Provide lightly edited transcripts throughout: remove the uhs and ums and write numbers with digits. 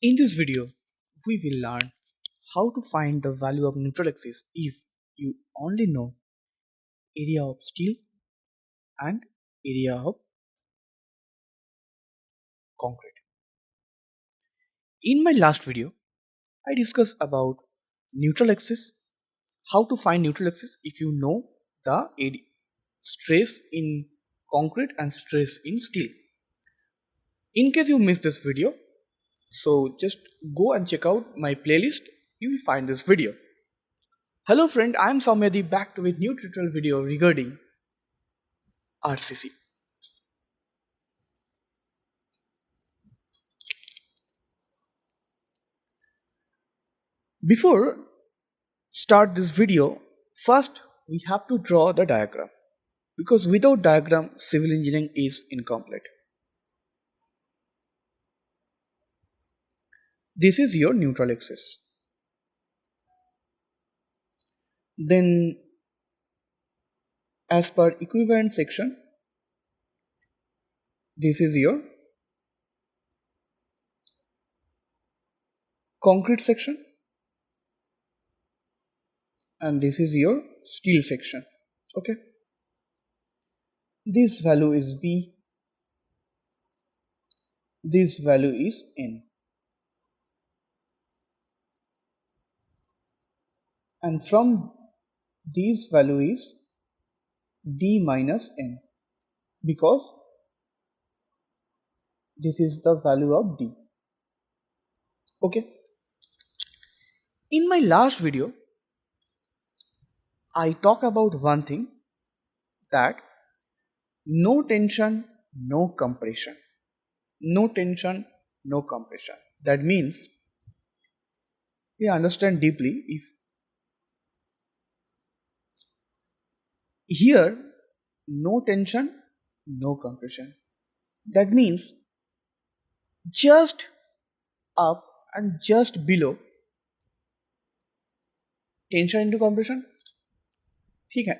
In this video, we will learn how to find the value of neutral axis if you only know area of steel and area of concrete. In my last video, I discussed about neutral axis, how to find neutral axis if you know the stress in concrete and stress in steel. In case you missed this video, so just go and check out my playlist, you will find this video. Hello friend, I am Saumyadi back with new tutorial video regarding RCC. Before start this video, first we have to draw the diagram because without diagram civil engineering is incomplete. This is your neutral axis. Then as per equivalent section, this is your concrete section and this is your steel section. Okay. This value is B, this value is N. And from these value is D minus N because this is the value of D. Okay. In my last video, I talk about one thing, that no tension, no compression. No tension, no compression. That means we understand deeply if here no tension, no compression. That means just up and just below tension into compression. ठीक है,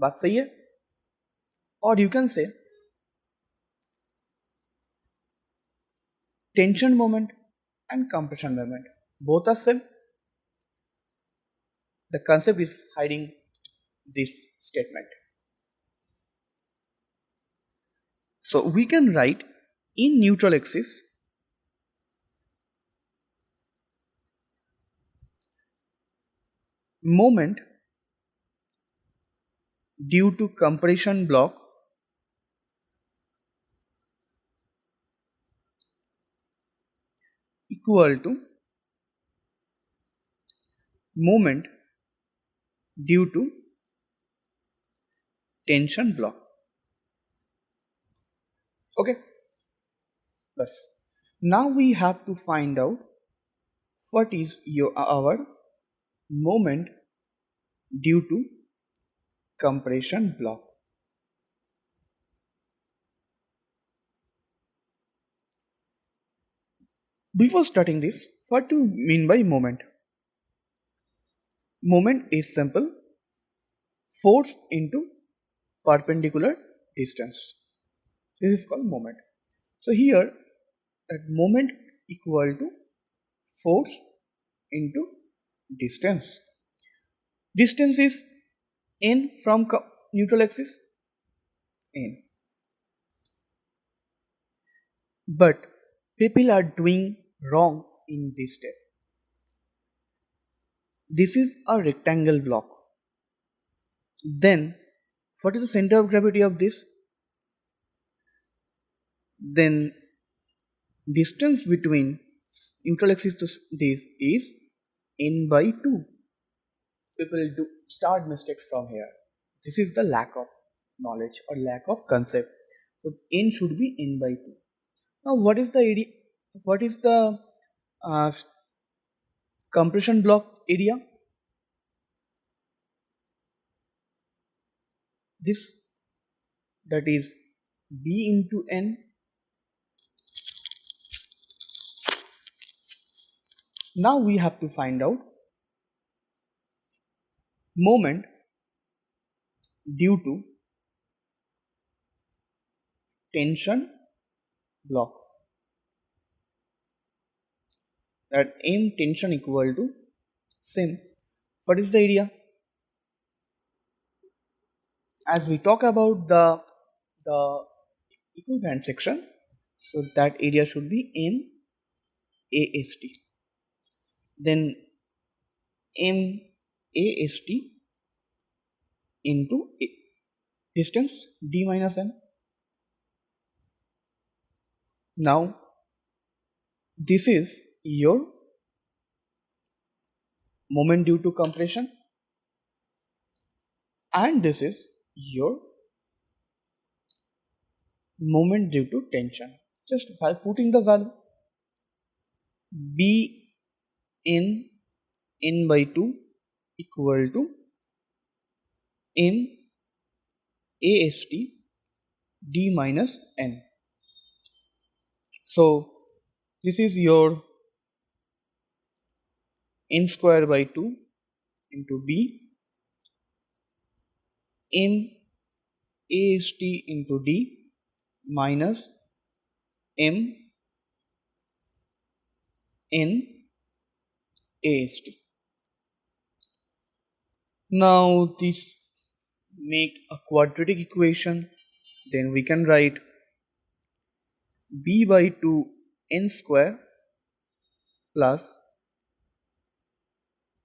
बात सही है. और you can say tension moment and compression moment both are same. The concept is hiding this statement. So we can write in neutral axis moment due to compression block equal to moment due to tension block. Okay, bas. Now we have to find out what is our moment due to compression block. Before starting this, what do you mean by moment? Moment is simple, force into perpendicular distance. This is called moment. So here that moment equal to force into distance. Distance is n from neutral axis, n. But people are doing wrong in this step. This is a rectangle block. Then what is the center of gravity of this? Then distance between neutral axis to this is n by 2. People do start mistakes from here. This is the lack of knowledge or lack of concept. So n should be n by 2. Now what is the area? What is the compression block area? This, that is B into N. Now we have to find out moment due to tension block. that M tension equal to same. What is the area? As we talk about the equivalent section, so that area should be M AST. Then M AST into distance d minus n. Now this is your moment due to compression and this is your moment due to tension. Just by putting the value B in n by 2 equal to M AST d minus n. So this is your n square by 2 into B M AST into D minus M n AST. Now this make a quadratic equation. Then we can write B by 2 n square plus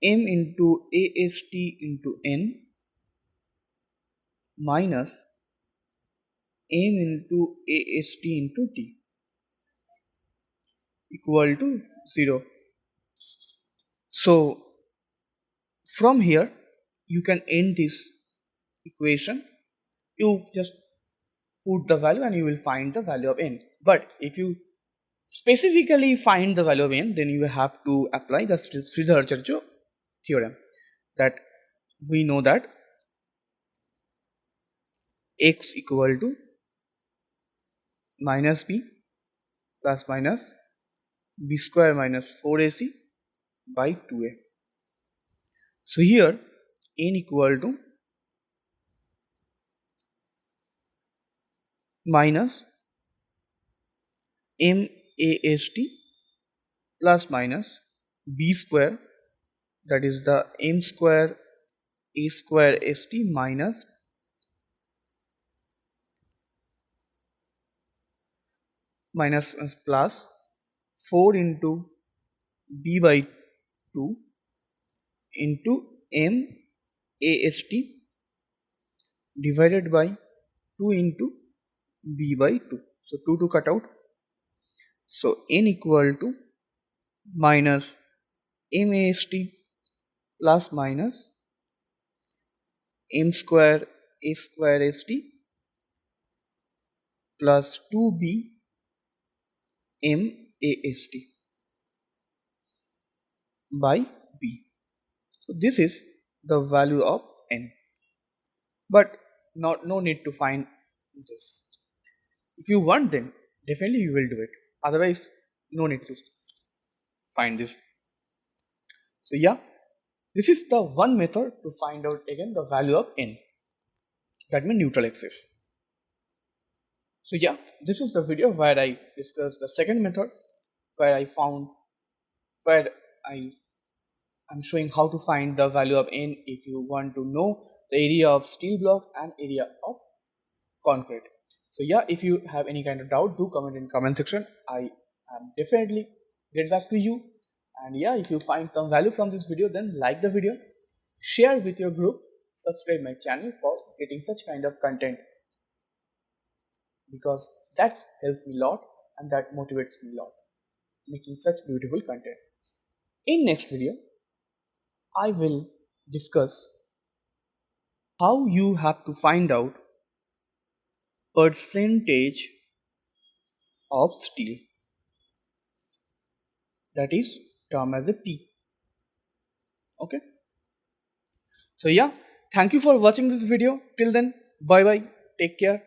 M into AST into n minus M into AST into T equal to 0. So from here you can end this equation. You just put the value and you will find the value of n. But if you specifically find the value of n, then you have to apply the Sridhar-Church theorem, that we know that x equal to minus b plus minus b square minus 4ac by 2a. So here n equal to minus MAST plus minus b square, that is the m square a square st minus plus 4 into b by 2 into m AST divided by 2 into b by 2. So 2 to cut out. So n equal to minus MAST plus minus m square a square st plus 2b MAST by b. So this is the value of n. But no need to find this. If you want, then definitely you will do it. Otherwise, no need to find this. So yeah, this is the one method to find out again the value of n. That means neutral axis. So yeah, this is the video where I discussed the second method, where I'm showing how to find the value of n if you want to know the area of steel block and area of concrete. So yeah, if you have any kind of doubt, do comment in comment section. I am definitely get back to you. And yeah, if you find some value from this video, then like the video, share with your group, subscribe my channel for getting such kind of content, because that helps me a lot and that motivates me a lot, making such beautiful content. In next video, I will discuss how you have to find out percentage of steel, that is termed as a P. Okay. So yeah, thank you for watching this video. Till then, bye bye, take care.